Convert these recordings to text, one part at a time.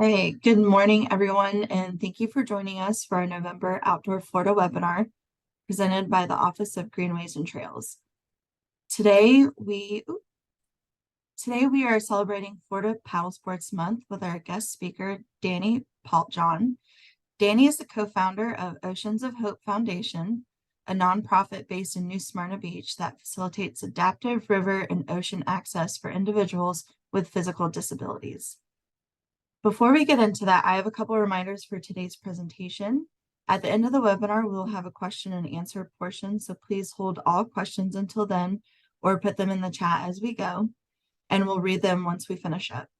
Okay, good morning, everyone, and thank you for joining us for our November Outdoor Florida webinar presented by the Office of Greenways and Trails. Today we are celebrating Florida Paddle Sports Month with our guest speaker, Danny Paltjohn. Danny is the co-founder of Oceans of Hope Foundation, a nonprofit based in New Smyrna Beach that facilitates adaptive river and ocean access for individuals with physical disabilities. Before we get into that, I have a couple of reminders for today's presentation. At the end of the webinar, we will have a question and answer portion, so please hold all questions until then or put them in the chat as we go, and we'll read them once we finish up.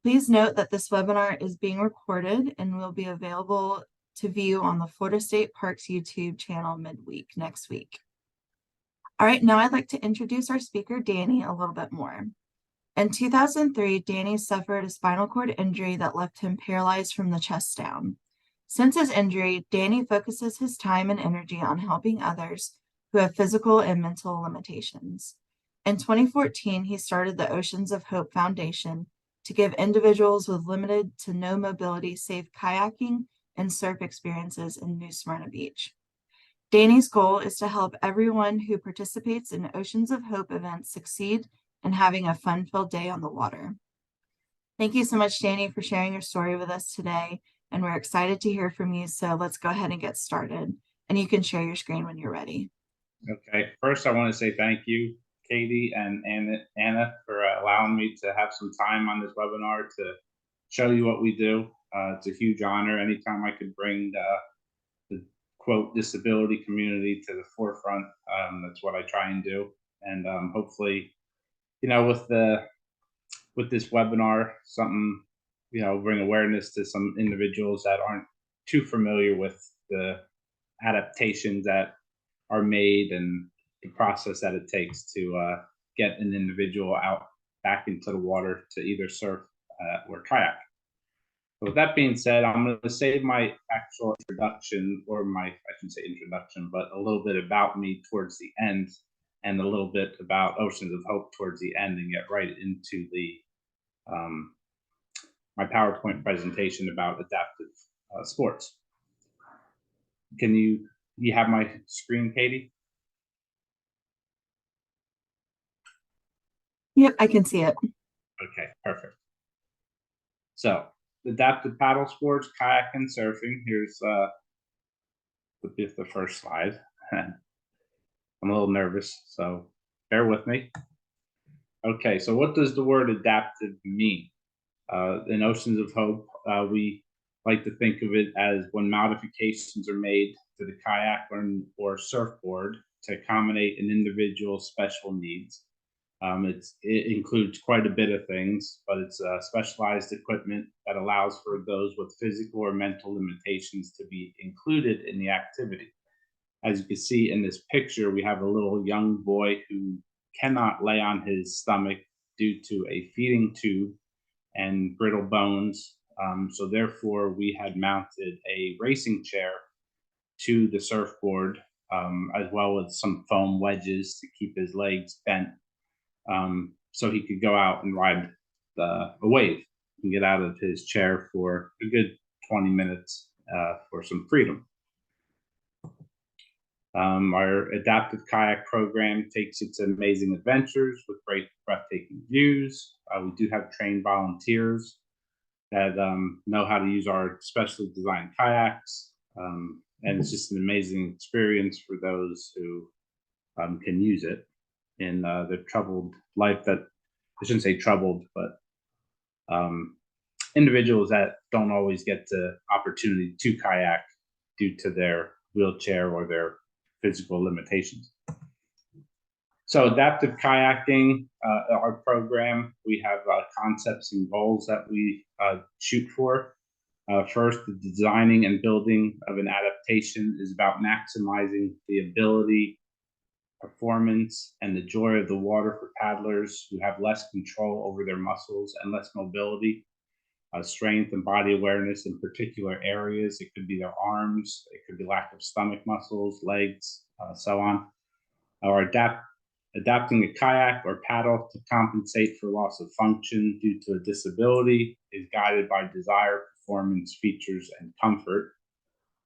Please note that this webinar is being recorded and will be available to view on the Florida State Parks YouTube channel midweek next week. All right, now I'd like to introduce our speaker, Danny, a little bit more. In 2003, Danny suffered a spinal cord injury that left him paralyzed from the chest down. Since his injury, Danny focuses his time and energy on helping others who have physical and mental limitations. In 2014, he started the Oceans of Hope Foundation to give individuals with limited to no mobility safe kayaking and surf experiences in New Smyrna Beach. Danny's goal is to help everyone who participates in Oceans of Hope events succeed and having a fun-filled day on the water. Thank you so much, Danny, for sharing your story with us today, and we're excited to hear from you, so let's go ahead and get started, and you can share your screen when you're ready. Okay, first I want to say thank you, Katie and Anna, for allowing me to have some time on this webinar to show you what we do. It's a huge honor anytime I could bring the quote disability community to the forefront. That's what I try and do, and hopefully, you know, with this webinar, something, you know, bring awareness to some individuals that aren't too familiar with the adaptations that are made and the process that it takes to get an individual out back into the water to either surf or kayak. So with that being said, I'm going to save my actual introduction, or I shouldn't say introduction, but a little bit about me towards the end, and a little bit about Oceans of Hope towards the end, and get right into the my PowerPoint presentation about adaptive sports. Can you have my screen, Katie? Yep, I can see it. Okay, perfect. So adaptive paddle sports, kayak and surfing. Here's the first slide. I'm a little nervous, so bear with me. Okay, so what does the word adaptive mean? In Oceans of Hope, we like to think of it as when modifications are made to the kayak or surfboard to accommodate an individual's special needs. It includes quite a bit of things, but it's specialized equipment that allows for those with physical or mental limitations to be included in the activity. As you can see in this picture, we have a little young boy who cannot lay on his stomach due to a feeding tube and brittle bones. So therefore, we had mounted a racing chair to the surfboard, as well as some foam wedges to keep his legs bent, so he could go out and ride a wave and get out of his chair for a good 20 minutes for some freedom. Our adaptive kayak program takes its amazing adventures with great breathtaking views. We do have trained volunteers that know how to use our specially designed kayaks, and it's just an amazing experience for those who can use it in their troubled life. That I shouldn't say troubled, but individuals that don't always get the opportunity to kayak due to their wheelchair or their physical limitations. So adaptive kayaking, our program, we have concepts and goals that we shoot for. First, the designing and building of an adaptation is about maximizing the ability, performance, and the joy of the water for paddlers who have less control over their muscles and less mobility, strength and body awareness in particular areas. It could be their arms, it could be lack of stomach muscles, legs, so on. Our Adapting a kayak or paddle to compensate for loss of function due to a disability is guided by desire, performance, features, and comfort.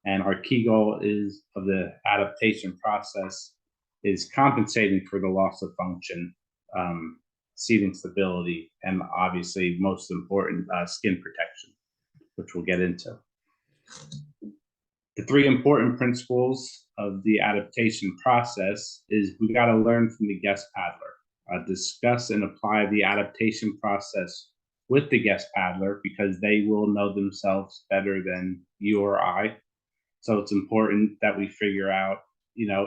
And our key goal is of the adaptation process is compensating for the loss of function, seating stability, and obviously most important, skin protection, which we'll get into. The three important principles of the adaptation process is we got to learn from the guest paddler, discuss and apply the adaptation process with the guest paddler because they will know themselves better than you or I. So it's important that we figure out,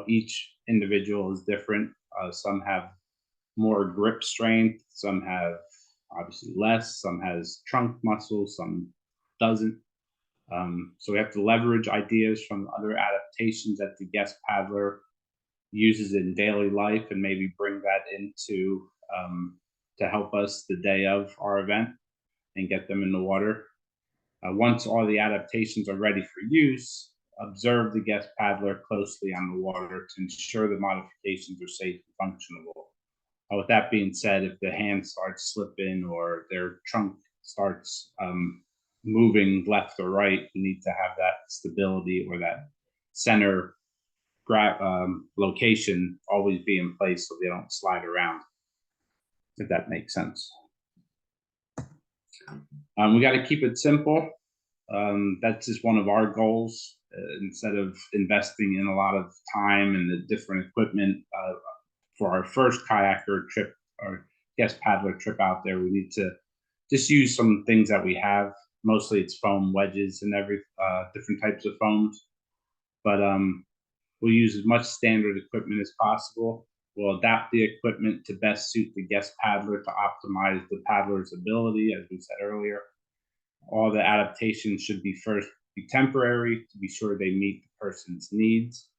each individual is different. Some have more grip strength, some have obviously less, some has trunk muscles, some doesn't. So we have to leverage ideas from other adaptations that the guest paddler uses in daily life and maybe bring that into to help us the day of our event and get them in the water. Once all the adaptations are ready for use, observe the guest paddler closely on the water to ensure the modifications are safe and functional. With that being said, if the hand starts slipping or their trunk starts moving left or right, you need to have that stability or that center location always be in place so they don't slide around, if that makes sense. We got to keep it simple. That's just one of our goals. Instead of investing in a lot of time and the different equipment for our first kayaker trip or guest paddler trip out there, we need to just use some things that we have. Mostly it's foam wedges and every different types of foams, but we'll use as much standard equipment as possible. We'll adapt the equipment to best suit the guest paddler to optimize the paddler's ability, as we said earlier. All the adaptations should be first be temporary to be sure they meet the person's needs.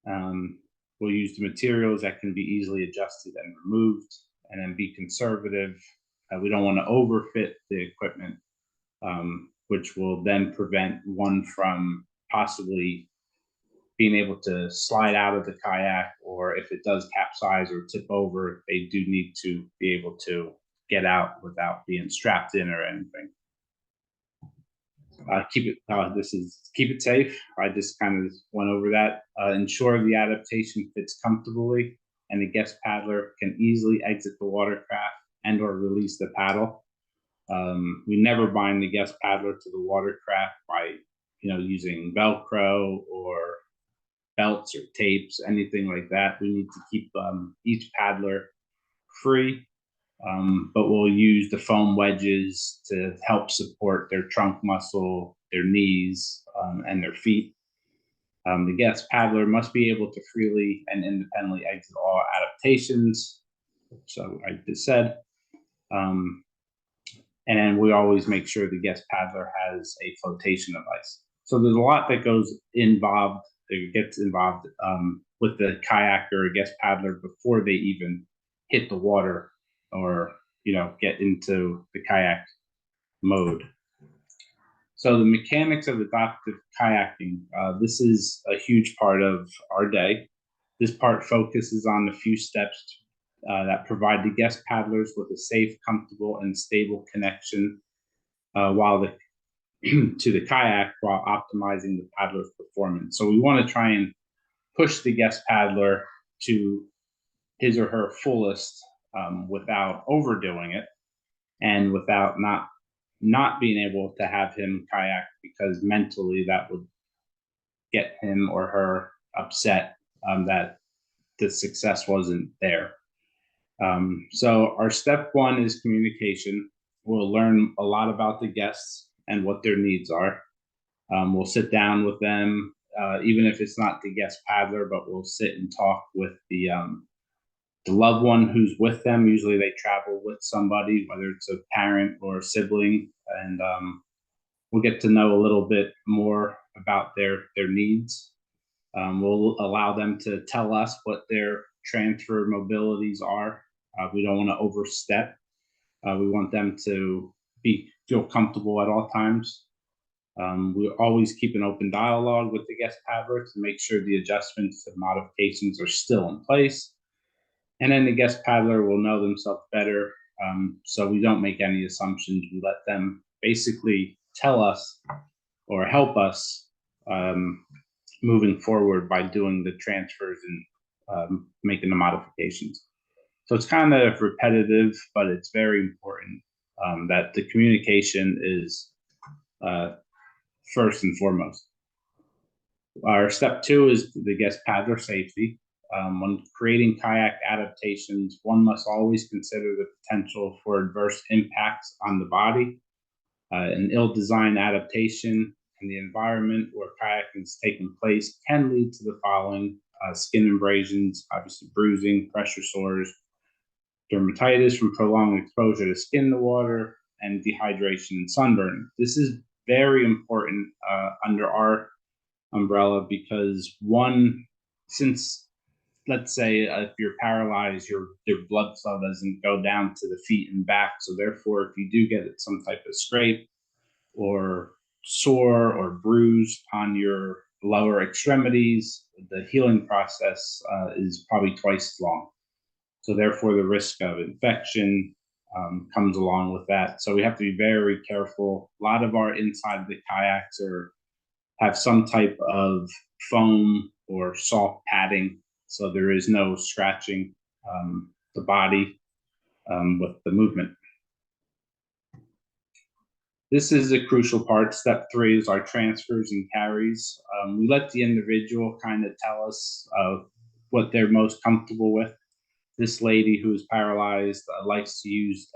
We'll use the materials that can be easily adjusted and removed, and then be conservative. We don't want to overfit the equipment, which will then prevent one from possibly being able to slide out of the kayak, or if it does capsize or tip over, they do need to be able to get out without being strapped in or anything. Keep it safe. I just kind of went over that. Ensure the adaptation fits comfortably and the guest paddler can easily exit the watercraft and or release the paddle. We never bind the guest paddler to the watercraft by, using Velcro or belts or tapes, anything like that. We need to keep each paddler free, but we'll use the foam wedges to help support their trunk muscle, their knees, and their feet. The guest paddler must be able to freely and independently exit all adaptations, so I just said. And then we always make sure the guest paddler has a flotation device. So there's a lot that gets involved with the kayaker or guest paddler before they even hit the water or get into the kayak mode. So the mechanics of adaptive kayaking, this is a huge part of our day. This part focuses on a few steps that provide the guest paddlers with a safe, comfortable, and stable connection to the kayak while optimizing the paddler's performance. So we want to try and push the guest paddler to his or her fullest without overdoing it and without not being able to have him kayak, because mentally that would get him or her upset that the success wasn't there. So our step one is communication. We'll learn a lot about the guests and what their needs are. We'll sit down with them, even if it's not the guest paddler, but we'll sit and talk with the loved one who's with them. Usually they travel with somebody, whether it's a parent or a sibling, and we'll get to know a little bit more about their needs. We'll allow them to tell us what their transfer mobilities are. We don't want to overstep. We want them to feel comfortable at all times. We always keep an open dialogue with the guest paddler to make sure the adjustments and modifications are still in place. And then the guest paddler will know themselves better. So we don't make any assumptions. We let them basically tell us or help us moving forward by doing the transfers and making the modifications. So it's kind of repetitive, but it's very important that the communication is first and foremost. Our step 2 is the guest paddler safety. When creating kayak adaptations, one must always consider the potential for adverse impacts on the body. An ill-designed adaptation in the environment where kayaking is taking place can lead to the following: skin abrasions, obviously bruising, pressure sores, dermatitis from prolonged exposure to skin in the water, and dehydration and sunburn. This is very important under our umbrella because one, since let's say if you're paralyzed, your blood flow doesn't go down to the feet and back. So therefore, if you do get some type of scrape or sore or bruise on your lower extremities, the healing process is probably twice as long. So therefore, the risk of infection comes along with that. So we have to be very careful. A lot of our inside of the kayaks have some type of foam or soft padding, so there is no scratching the body with the movement. This is a crucial part. Step 3 is our transfers and carries. We let the individual kind of tell us what they're most comfortable with. This lady who is paralyzed likes to use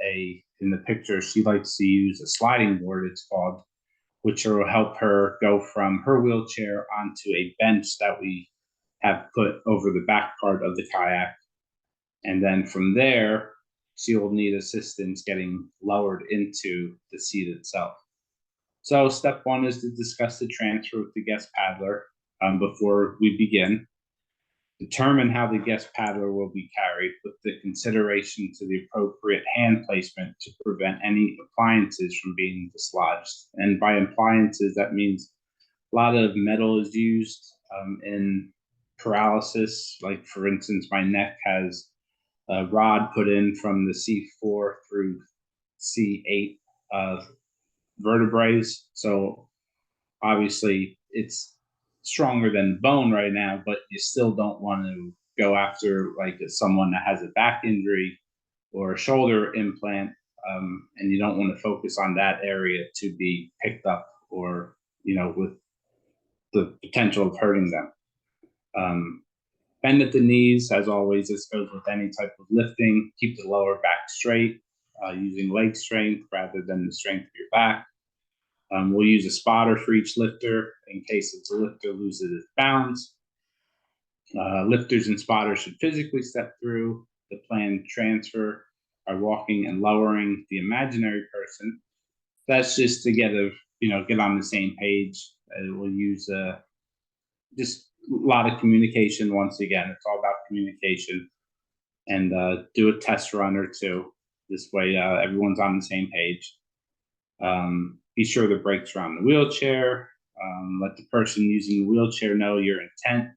in the picture, she likes to use a sliding board, it's called, which will help her go from her wheelchair onto a bench that we have put over the back part of the kayak. And then from there, she will need assistance getting lowered into the seat itself. So step 1 is to discuss the transfer with the guest paddler before we begin. Determine how the guest paddler will be carried with the consideration to the appropriate hand placement to prevent any appliances from being dislodged. And by appliances, that means a lot of metal is used in paralysis. Like, for instance, my neck has a rod put in from the C4 through C8 vertebrae. So obviously it's stronger than bone right now, but you still don't want to go after like someone that has a back injury or a shoulder implant, and you don't want to focus on that area to be picked up or, with the potential of hurting them. Bend at the knees, as always. This goes with any type of lifting. Keep the lower back straight, using leg strength rather than the strength of your back. We'll use a spotter for each lifter in case the lifter loses its balance. Lifters and spotters should physically step through the planned transfer by walking and lowering the imaginary person. That's just to get on the same page. We'll use just a lot of communication. Once again, it's all about communication, and do a test run or two. This way, everyone's on the same page. Be sure the brakes are on the wheelchair. Let the person using the wheelchair know your intent.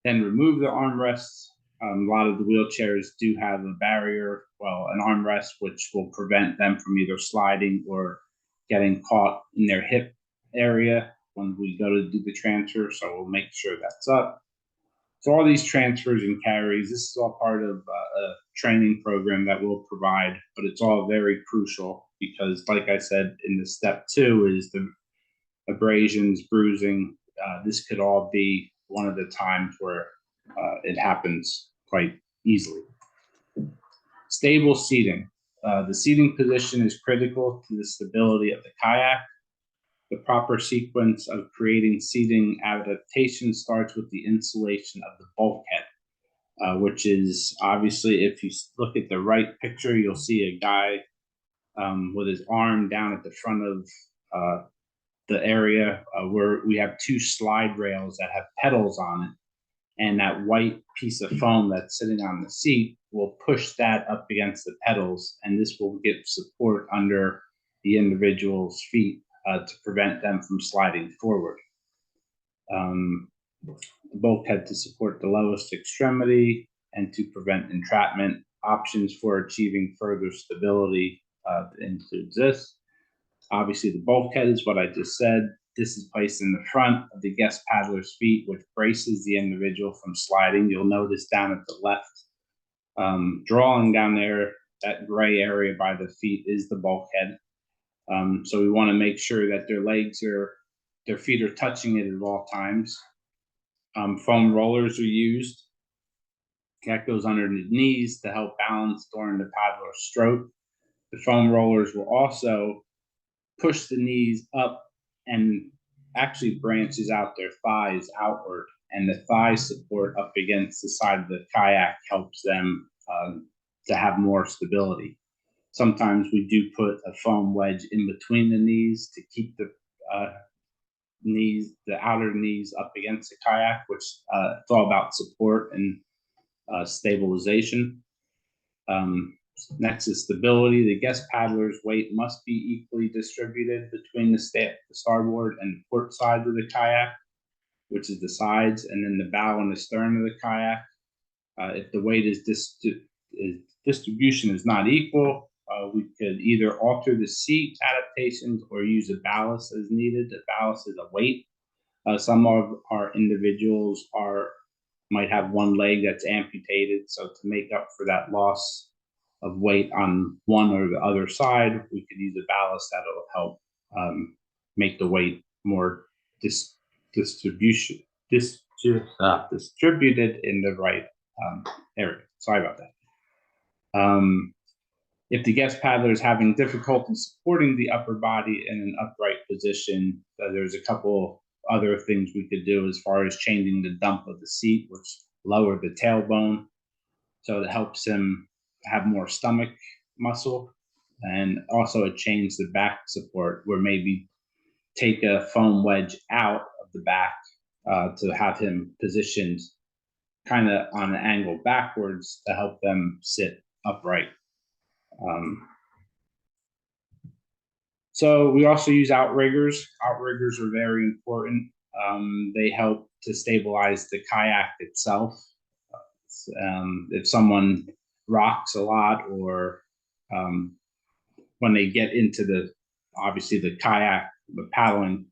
Then remove the armrests. A lot of the wheelchairs do have a barrier, an armrest, which will prevent them from either sliding or getting caught in their hip area when we go to do the transfer. So we'll make sure that's up. So all these transfers and carries, this is all part of a training program that we'll provide, but it's all very crucial because, like I said, in the step 2 is the abrasions, bruising. This could all be one of the times where it happens quite easily. Stable seating. The seating position is critical to the stability of the kayak. The proper sequence of creating seating adaptation starts with the installation of the bulkhead, which is obviously, if you look at the right picture, you'll see a guy with his arm down at the front of the area where we have 2 slide rails that have pedals on it. And that white piece of foam that's sitting on the seat will push that up against the pedals, and this will give support under the individual's feet to prevent them from sliding forward. The bulkhead to support the lowest extremity, and to prevent entrapment. Options for achieving further stability includes this. Obviously, the bulkhead is what I just said. This is placed in the front of the guest paddler's feet, which braces the individual from sliding. You'll notice down at the left, drawing down there, that gray area by the feet is the bulkhead. So we want to make sure that their feet are touching it at all times. Foam rollers are used. That goes under the knees to help balance during the paddler's stroke. The foam rollers will also push the knees up and actually branches out their thighs outward, and the thigh support up against the side of the kayak helps them to have more stability. Sometimes we do put a foam wedge in between the knees to keep the outer knees up against the kayak, which it's all about support and stabilization. Next is stability. The guest paddler's weight must be equally distributed between the starboard and the port sides of the kayak, which is the sides, and then the bow and the stern of the kayak. If the weight distribution is not equal, we could either alter the seat adaptations or use a ballast as needed. The ballast is a weight. Some of our individuals might have one leg that's amputated, so to make up for that loss of weight on one or the other side, we could use a ballast that will help make the weight more distributed in the right area. Sorry about that. If the guest paddler is having difficulty supporting the upper body in an upright position, there's a couple other things we could do as far as changing the dump of the seat, which lower the tailbone, so it helps him have more stomach muscle, and also it changed the back support, where maybe take a foam wedge out of the back to have him positioned kind of on an angle backwards to help them sit upright. So we also use outriggers. Outriggers are very important. They help to stabilize the kayak itself. If someone rocks a lot, or when they get into the kayak, the paddling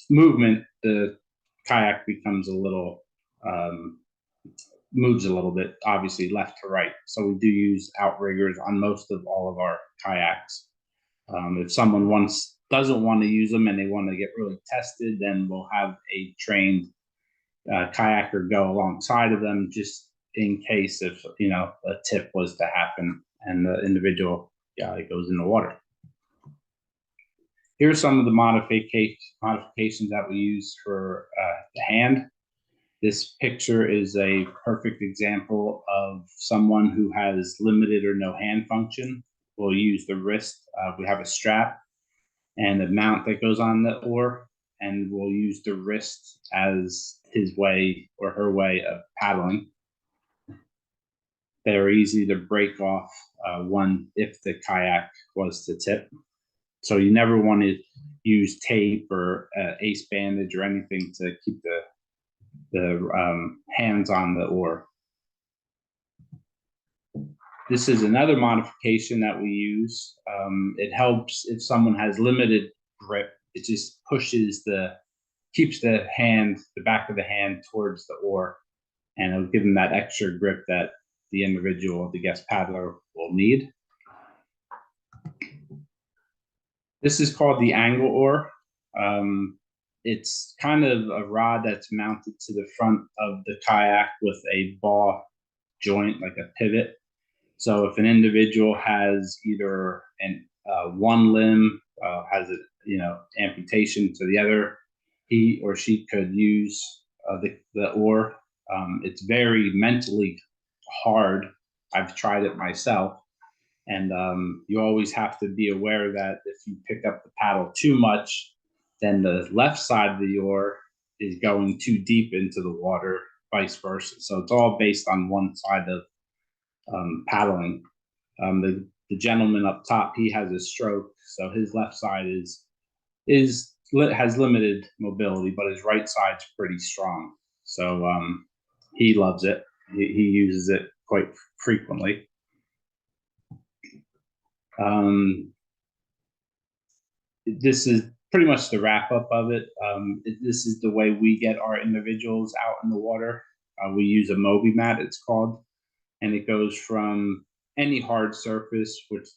movement, the kayak becomes moves a little bit, obviously left to right. So we do use outriggers on most of all of our kayaks. If someone doesn't want to use them and they want to get really tested, then we'll have a trained kayaker go alongside of them, just in case if a tip was to happen and the individual goes in the water. Here's some of the modifications that we use for the hand. This picture is a perfect example of someone who has limited or no hand function. We'll use the wrist. We have a strap and a mount that goes on the oar, and we'll use the wrist as his way or her way of paddling. They're easy to break off if the kayak was to tip. So you never want to use tape or ace bandage or anything to keep the hands on the oar. This is another modification that we use. It helps if someone has limited grip. It just keeps the back of the hand towards the oar, and it'll give them that extra grip that the individual, the guest paddler, will need. This is called the angle oar. It's kind of a rod that's mounted to the front of the kayak with a ball joint, like a pivot. So if an individual has either one limb has amputation to the other, he or she could use the oar. It's very mentally hard. I've tried it myself, and you always have to be aware that if you pick up the paddle too much, then the left side of the oar is going too deep into the water, vice versa. So it's all based on one side of paddling. The gentleman up top, he has a stroke, so his left side has limited mobility, but his right side's pretty strong. So he loves it. He uses it quite frequently. This is pretty much the wrap up of it. This is the way we get our individuals out in the water. We use a Moby mat, it's called, and it goes from any hard surface, which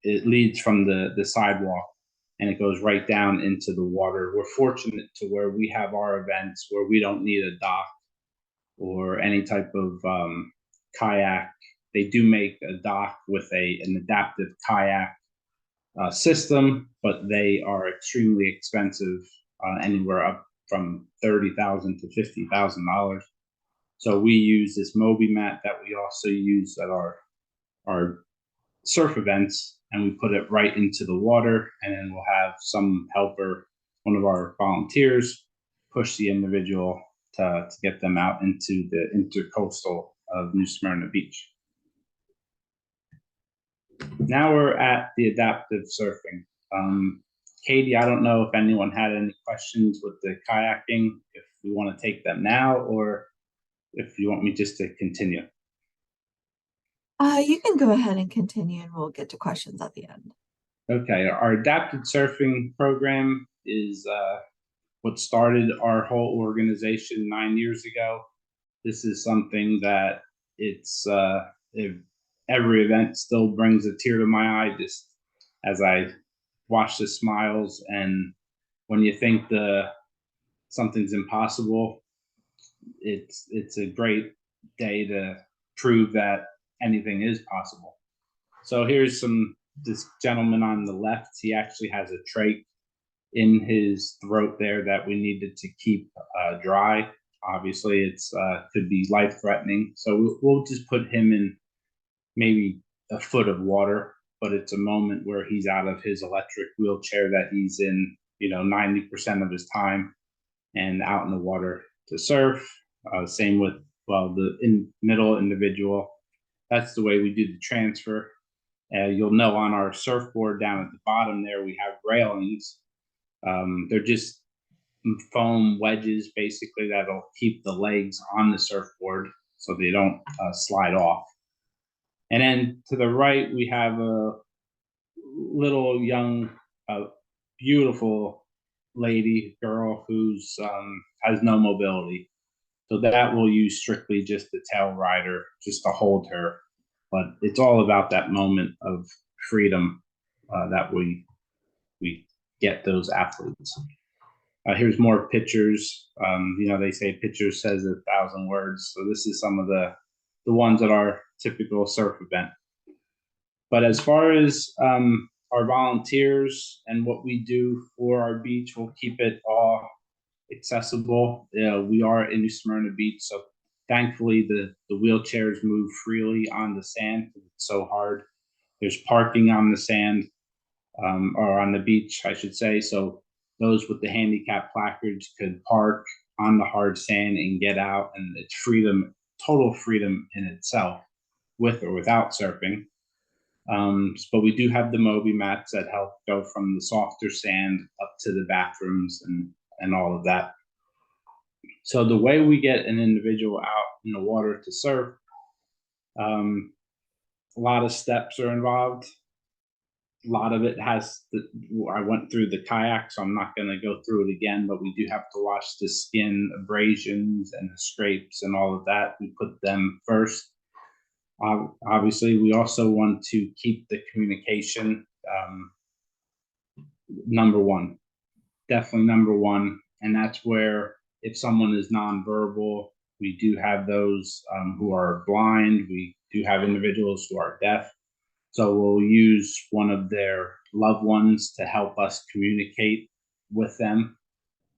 it leads from the sidewalk, and it goes right down into the water. We're fortunate to where we have our events where we don't need a dock or any type of kayak. They do make a dock with an adaptive kayak system, but they are extremely expensive, anywhere up from $30,000 to $50,000. So we use this Moby mat that we also use at our surf events, and we put it right into the water, and then we'll have some helper, one of our volunteers, push the individual to get them out into the intercoastal of New Smyrna Beach. Now we're at the adaptive surfing. Katie, I don't know if anyone had any questions with the kayaking, if we want to take them now, or if you want me just to continue. You can go ahead and continue and we'll get to questions at the end. Okay, our adaptive surfing program is what started our whole organization 9 years ago. This is something that every event still brings a tear to my eye just as I watch the smiles. And when you think something's impossible, it's a great day to prove that anything is possible. So here's this gentleman on the left. He actually has a trach in his throat there that we needed to keep dry. Obviously, it's could be life threatening. So we'll just put him in maybe a foot of water, but it's a moment where he's out of his electric wheelchair that he's in, 90% of his time, and out in the water to surf. Same with, the middle individual. That's the way we do the transfer. You'll know on our surfboard down at the bottom there, we have railings. They're just foam wedges, basically, that'll keep the legs on the surfboard so they don't slide off. And then to the right, we have a little young, beautiful girl who's has no mobility. So that we'll use strictly just the tail rider, just to hold her. But it's all about that moment of freedom that we get those athletes. Here's more pictures. They say pictures says 1,000 words. So this is some of the ones at our typical surf event. But as far as our volunteers and what we do for our beach, we'll keep it all accessible. We are in New Smyrna Beach, so thankfully the wheelchairs move freely on the sand. It's so hard. There's parking on the sand, or on the beach, I should say. So those with the handicap placards could park on the hard sand and get out, and it's freedom, total freedom in itself, with or without surfing. But we do have the Moby mats that help go from the softer sand up to the bathrooms and all of that. So the way we get an individual out in the water to surf, a lot of steps are involved. A lot of it I went through the kayak, so I'm not going to go through it again, but we do have to wash the skin abrasions and the scrapes and all of that. We put them first. Obviously, we also want to keep the communication number one, definitely number one. And that's where, if someone is nonverbal, we do have those who are blind. We do have individuals who are deaf. So we'll use one of their loved ones to help us communicate with them.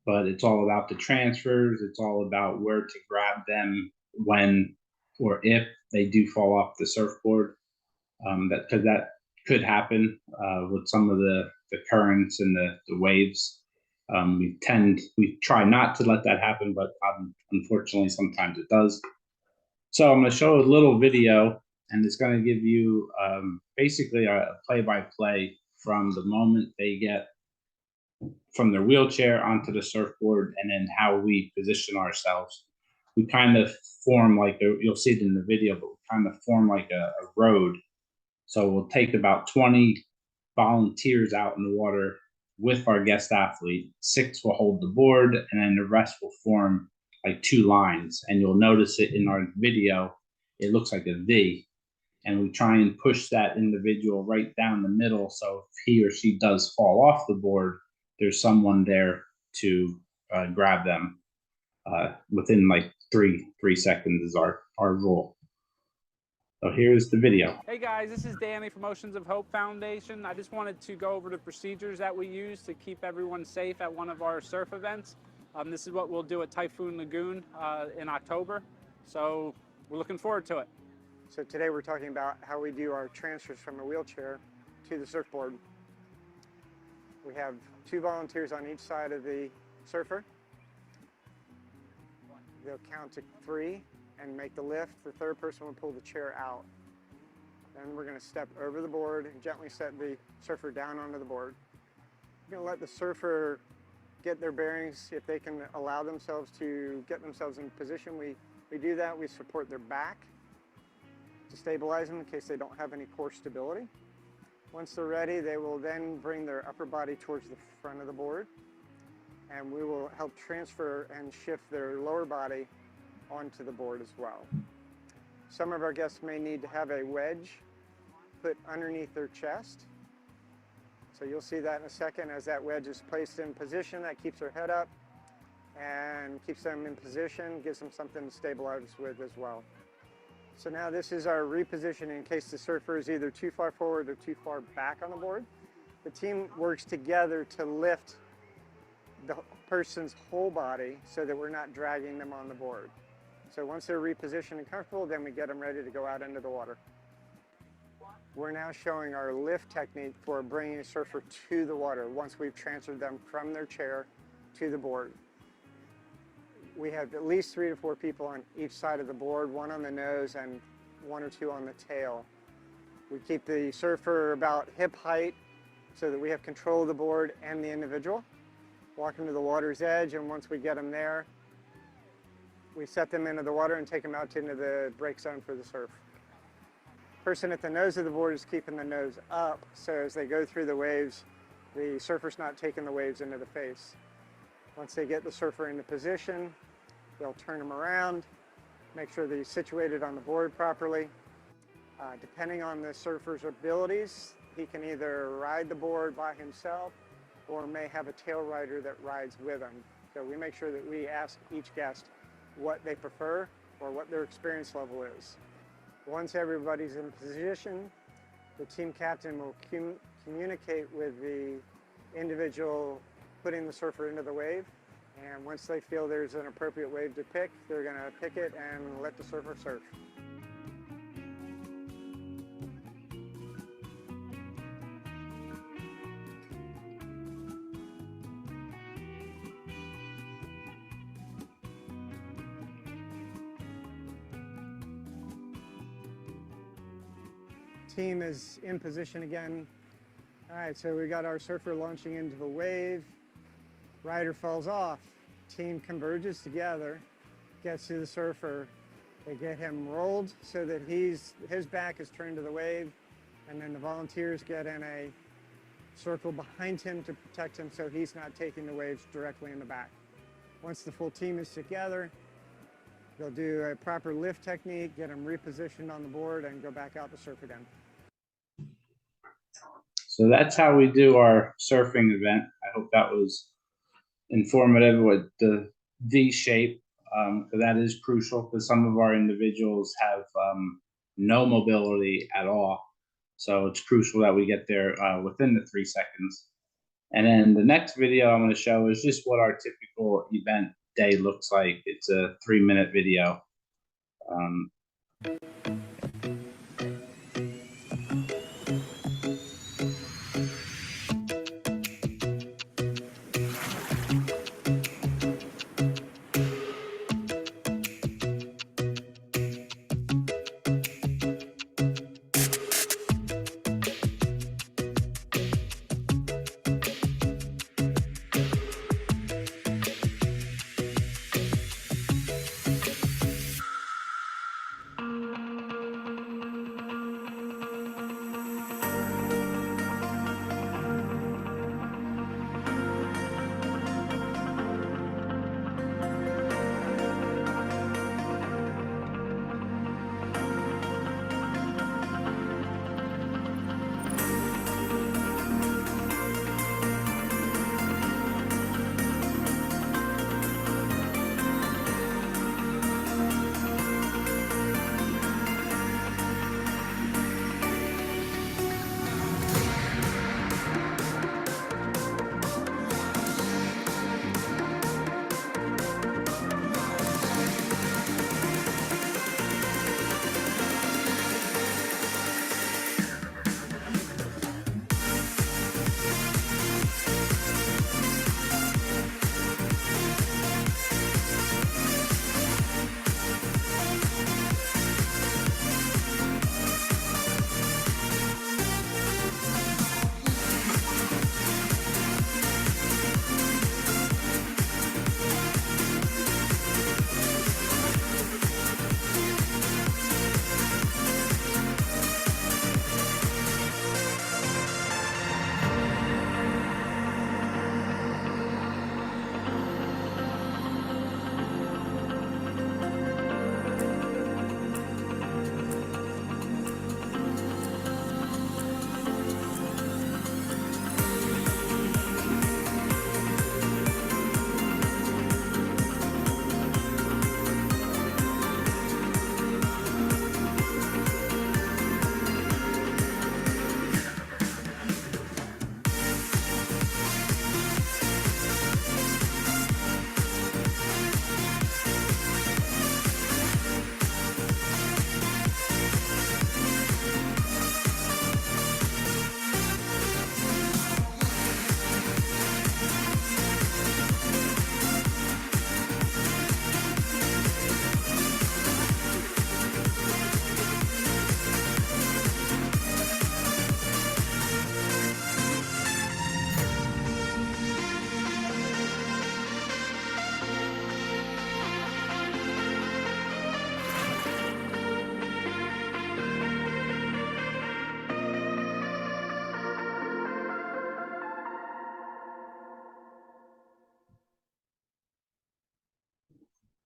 But it's all about the transfers. It's all about where to grab them when or if they do fall off the surfboard. Because that could happen with some of the currents and the waves. We try not to let that happen, but unfortunately sometimes it does. So I'm going to show a little video, and it's going to give you basically a play-by-play from the moment they get from their wheelchair onto the surfboard, and then how we position ourselves. we kind of form like you'll see it in the video, but we kind of form like a road. So we'll take about 20 volunteers out in the water with our guest athlete. 6 will hold the board, and then the rest will form like 2 lines. And you'll notice it in our video, it looks like a V. And we try and push that individual right down the middle. So if he or she does fall off the board, there's someone there to grab them within like 3 seconds is our rule. So here's the video. Hey guys, this is Danny from Oceans of Hope Foundation. I just wanted to go over the procedures that we use to keep everyone safe at one of our surf events. This is what we'll do at Typhoon Lagoon in October. So we're looking forward to it. So today we're talking about how we do our transfers from a wheelchair to the surfboard. We have 2 volunteers on each side of the surfer. They'll count to 3 and make the lift. The third person will pull the chair out. Then we're going to step over the board and gently set the surfer down onto the board. We're going to let the surfer get their bearings. If they can allow themselves to get themselves in position, we do that. We support their back to stabilize them in case they don't have any core stability. Once they're ready, they will then bring their upper body towards the front of the board, and we will help transfer and shift their lower body onto the board as well. Some of our guests may need to have a wedge put underneath their chest. So you'll see that in a second as that wedge is placed in position. That keeps their head up and keeps them in position, gives them something to stabilize with as well. So now this is our reposition in case the surfer is either too far forward or too far back on the board. The team works together to lift the person's whole body so that we're not dragging them on the board. So once they're repositioned and comfortable, then we get them ready to go out into the water. We're now showing our lift technique for bringing a surfer to the water once we've transferred them from their chair to the board. We have at least 3 to 4 people on each side of the board, 1 on the nose and 1 or 2 on the tail. We keep the surfer about hip height so that we have control of the board and the individual. Walk them to the water's edge, and once we get them there, we set them into the water and take them out into the break zone for the surf. Person at the nose of the board is keeping the nose up, so as they go through the waves, the surfer's not taking the waves into the face. Once they get the surfer into position, they'll turn him around, make sure that he's situated on the board properly. Depending on the surfer's abilities, he can either ride the board by himself or may have a tail rider that rides with him. So we make sure that we ask each guest what they prefer or what their experience level is. Once everybody's in position, the team captain will communicate with the individual putting the surfer into the wave, and once they feel there's an appropriate wave to pick, they're going to pick it and let the surfer surf. Team is in position again. All right, so we got our surfer launching into the wave. Rider falls off. Team converges together, gets to the surfer. They get him rolled so that his back is turned to the wave, and then the volunteers get in a circle behind him to protect him so he's not taking the waves directly in the back. Once the full team is together, they'll do a proper lift technique, get him repositioned on the board, and go back out to surf again. So that's how we do our surfing event. I hope that was informative with the V shape, because that is crucial because some of our individuals have no mobility at all. So it's crucial that we get there within the 3 seconds. And then the next video I'm going to show is just what our typical event day looks like. It's a 3-minute video.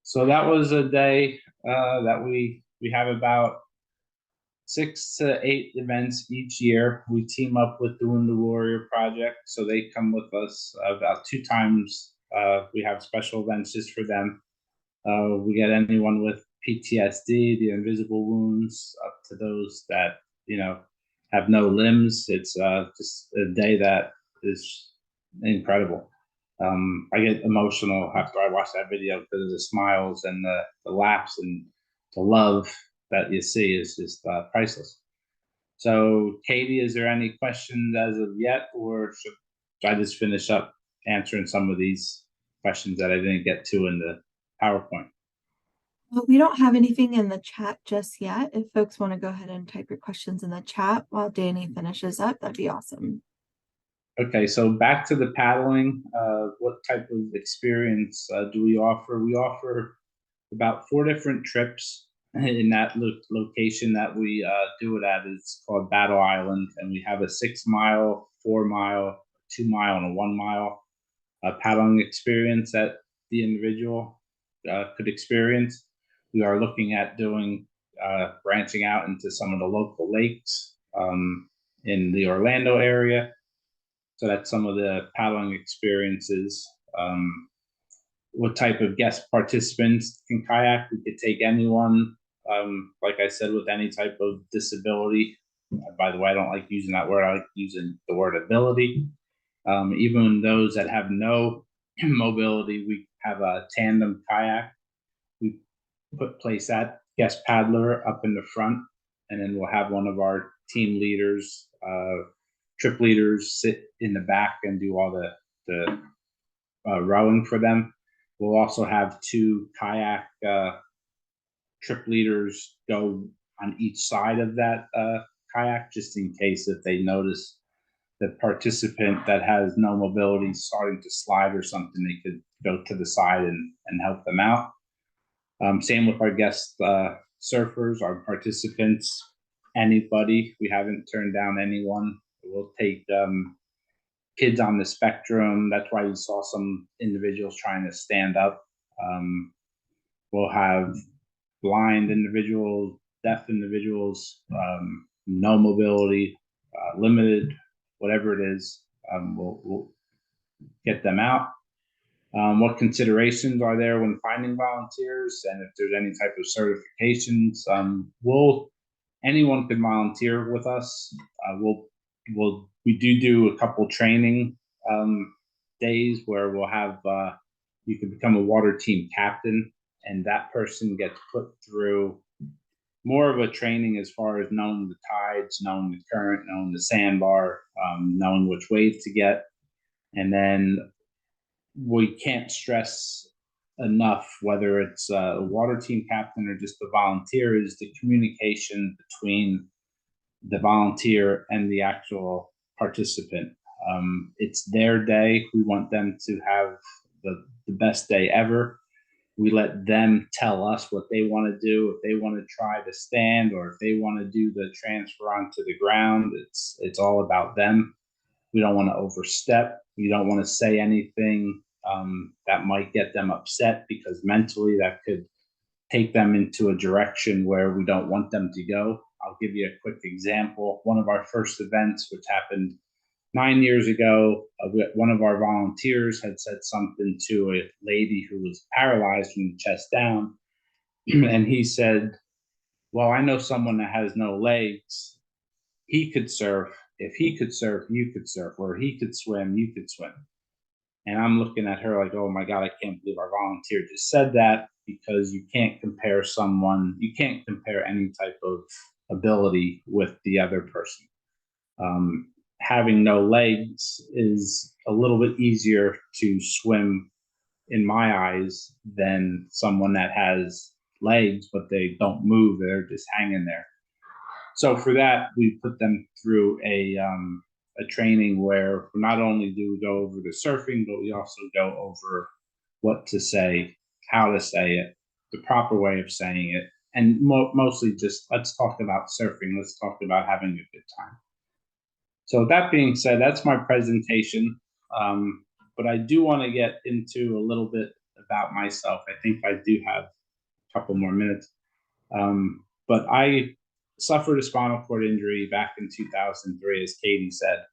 So that was a day that we have about 6 to 8 events each year. We team up with the Wounded Warrior Project, so they come with us about 2 times. We have special events just for them. We get anyone with PTSD, the invisible wounds, up to those that, have no limbs. It's just a day that is incredible. I get emotional after I watch that video because of the smiles and the laughs and the love that you see is just priceless. So, Katie, is there any questions as of yet, or should I just finish up answering some of these questions that I didn't get to in the PowerPoint? Well, we don't have anything in the chat just yet. If folks want to go ahead and type your questions in the chat while Danny finishes up, that'd be awesome. Okay, so back to the paddling. What type of experience do we offer? We offer about 4 different trips in that location that we do it at. It's called Battle Island, and we have a 6-mile, 4-mile, 2-mile, and a 1-mile paddling experience that the individual could experience. We are looking at doing branching out into some of the local lakes in the Orlando area. So that's some of the paddling experiences. What type of guest participants can kayak? We could take anyone, like I said, with any type of disability. By the way, I don't like using that word. I like using the word ability. Even those that have no mobility, we have a tandem kayak. We place that guest paddler up in the front, and then we'll have one of our team leaders, trip leaders, sit in the back and do all the rowing for them. We'll also have 2 kayak trip leaders go on each side of that kayak, just in case if they notice the participant that has no mobility starting to slide or something, they could go to the side and help them out. Same with our guest surfers, our participants, anybody. We haven't turned down anyone. We'll take kids on the spectrum. That's why you saw some individuals trying to stand up. We'll have blind individuals, deaf individuals, no mobility, limited, whatever it is. We'll get them out. What considerations are there when finding volunteers, and if there's any type of certifications? Anyone can volunteer with us. We do a couple training days where we'll have you can become a water team captain, and that person gets put through more of a training as far as knowing the tides, knowing the current, knowing the sandbar, knowing which waves to get. And then we can't stress enough, whether it's a water team captain or just a volunteer, is the communication between the volunteer and the actual participant. It's their day. We want them to have the best day ever. We let them tell us what they want to do. If they want to try to stand, or if they want to do the transfer onto the ground, it's all about them. We don't want to overstep. We don't want to say anything that might get them upset, because mentally that could take them into a direction where we don't want them to go. I'll give you a quick example. One of our first events, which happened 9 years ago, one of our volunteers had said something to a lady who was paralyzed from the chest down. And he said, well, I know someone that has no legs. He could surf. If he could surf, you could surf. Or he could swim, you could swim. And I'm looking at her like, oh my God, I can't believe our volunteer just said that, because you can't compare any type of ability with the other person. Having no legs is a little bit easier to swim in my eyes than someone that has legs, but they don't move, they're just hanging there. So for that, we put them through a training where not only do we go over the surfing, but we also go over what to say, how to say it, the proper way of saying it, and mostly just let's talk about surfing, let's talk about having a good time. So that being said, that's my presentation, but I do want to get into a little bit of about myself. I think I do have a couple more minutes. But I suffered a spinal cord injury back in 2003, as Katie said,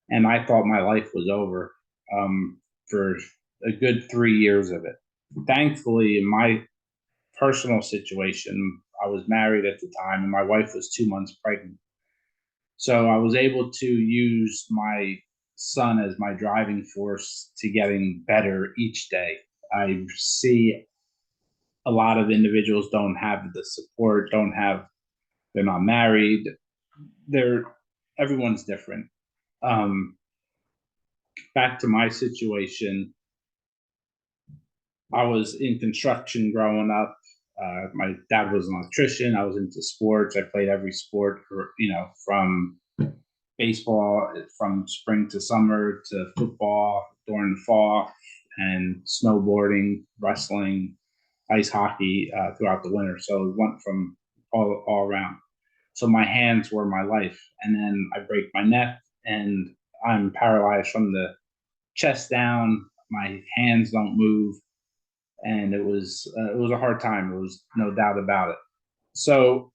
and I thought my life was over for a good 3 years of it. Thankfully, in my personal situation, I was married at the time, and my wife was 2 months pregnant. So I was able to use my son as my driving force to getting better each day. I see a lot of individuals don't have the support, they're not married. Everyone's different. Back to my situation, I was in construction growing up. My dad was an electrician. I was into sports. I played every sport, from baseball from spring to summer to football during the fall, and snowboarding, wrestling, ice hockey throughout the winter. So it went from all around. So my hands were my life. And then I break my neck and I'm paralyzed from the chest down. My hands don't move. And it was a hard time. There was no doubt about it. So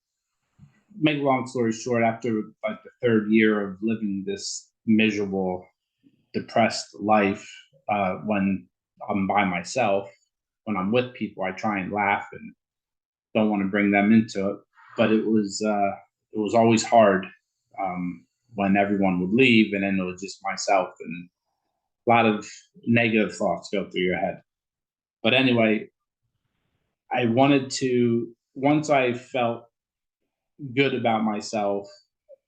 make a long story short, after like the third year of living this miserable, depressed life, when I'm by myself, when I'm with people, I try and laugh and don't want to bring them into it. But it was always hard when everyone would leave, and then it was just myself, and a lot of negative thoughts go through your head. But anyway, I wanted to, once I felt good about myself,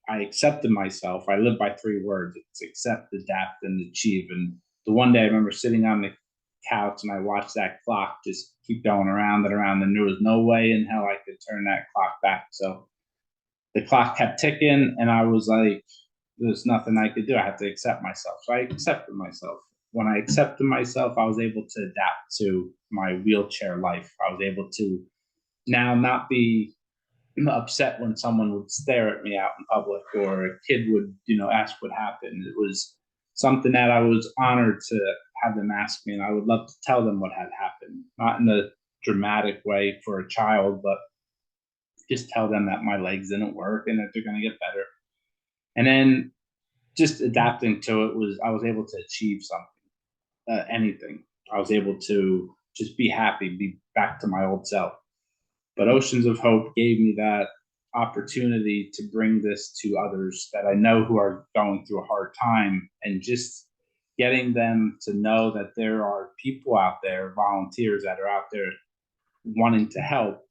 I accepted myself. I live by 3 words. It's accept, adapt, and achieve. And the one day I remember sitting on the couch and I watched that clock just keep going around and around, and there was no way in hell I could turn that clock back. So the clock kept ticking, and I was like, there's nothing I could do. I have to accept myself. So I accepted myself. When I accepted myself, I was able to adapt to my wheelchair life. I was able to now not be upset when someone would stare at me out in public, or a kid would, ask what happened. It was something that I was honored to have them ask me, and I would love to tell them what had happened, not in a dramatic way for a child, but just tell them that my legs didn't work and that they're going to get better. And then just adapting to it I was able to achieve something, anything. I was able to just be happy, be back to my old self. But Oceans of Hope gave me that opportunity to bring this to others that I know who are going through a hard time, and just getting them to know that there are people out there, volunteers that are out there wanting to help.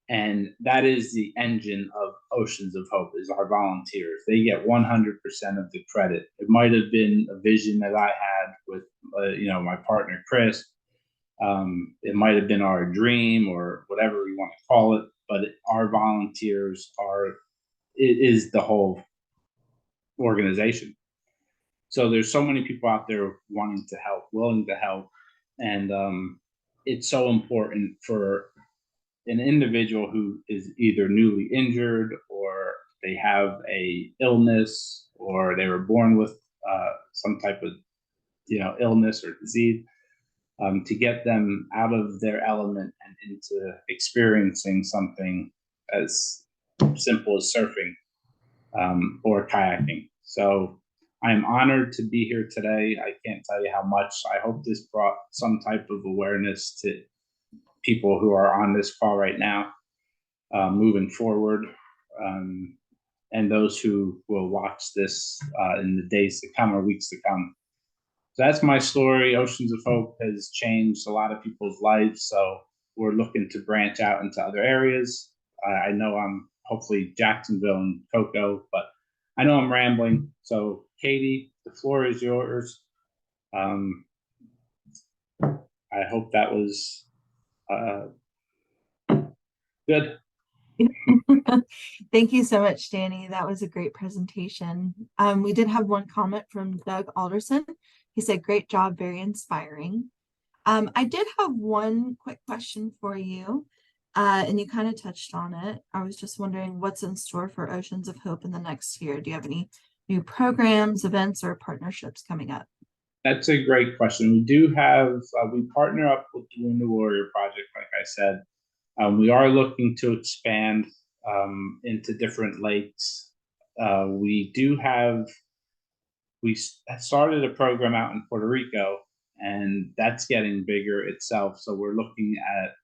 And that is the engine of Oceans of Hope, is our volunteers. They get 100% of the credit. It might have been a vision that I had with, my partner, Chris. It might have been our dream, or whatever we want to call it, but our volunteers is the whole organization. So there's so many people out there wanting to help, willing to help. And it's so important for an individual who is either newly injured, or they have a illness, or they were born with some type of illness or disease, to get them out of their element and into experiencing something as simple as surfing or kayaking. So I'm honored to be here today. I can't tell you how much. I hope this brought some type of awareness to people who are on this call right now, moving forward, and those who will watch this in the days to come or weeks to come. So that's my story. Oceans of Hope has changed a lot of people's lives, so we're looking to branch out into other areas. I know I'm hopefully Jacksonville and Cocoa, but I know I'm rambling. So Katie, the floor is yours. I hope that was good. Thank you so much, Danny. That was a great presentation. We did have one comment from Doug Alderson. He said, great job, very inspiring. I did have one quick question for you, and you kind of touched on it. I was just wondering what's in store for Oceans of Hope in the next year. Do you have any new programs, events, or partnerships coming up? That's a great question. We do have, we partner up with the Wounded Warrior Project, like I said. We are looking to expand into different lakes. We do have, started a program out in Puerto Rico, and that's getting bigger itself. So we're looking at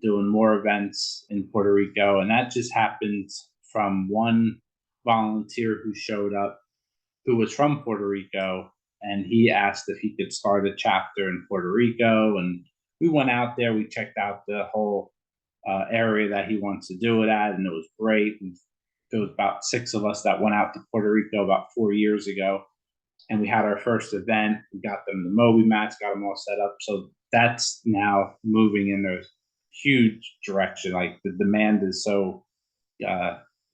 doing more events in Puerto Rico, and that just happened from one volunteer who showed up, who was from Puerto Rico, and he asked if he could start a chapter in Puerto Rico. And we went out there, we checked out the whole area that he wants to do it at, and it was great. There was about 6 of us that went out to Puerto Rico about 4 years ago, and we had our first event. We got them the Moby mats, got them all set up. So that's now moving in a huge direction. Like the demand is so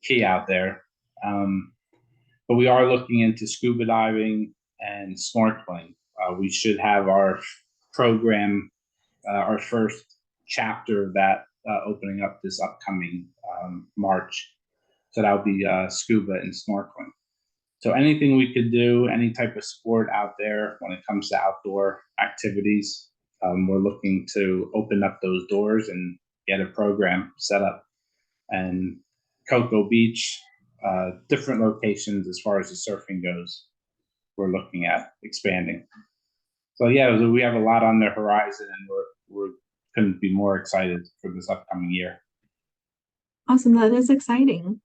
key out there. But we are looking into scuba diving and snorkeling. We should have our program, our first chapter of that opening up this upcoming March. So that'll be scuba and snorkeling. So anything we could do, any type of sport out there when it comes to outdoor activities, we're looking to open up those doors and get a program set up. And Cocoa Beach, different locations as far as the surfing goes, we're looking at expanding. So yeah, we have a lot on the horizon, and we're couldn't be more excited for this upcoming year. Awesome, that is exciting.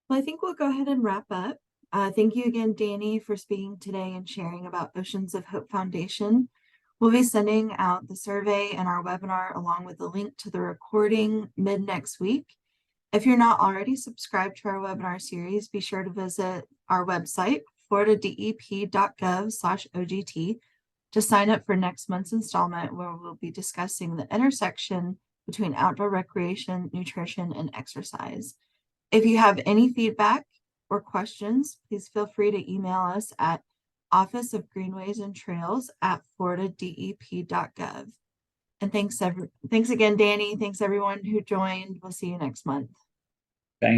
Well, I think we'll go ahead and wrap up. Thank you again, Danny, for speaking today and sharing about Oceans of Hope Foundation. We'll be sending out the survey and our webinar along with a link to the recording mid next week. If you're not already subscribed to our webinar series, be sure to visit our website, floridadep.gov/OGT, to sign up for next month's installment, where we'll be discussing the intersection between outdoor recreation, nutrition, and exercise. If you have any feedback or questions, please feel free to email us at officeofgreenwaysandtrails@floridadep.gov. And thanks again, Danny. Thanks everyone who joined. We'll see you next month.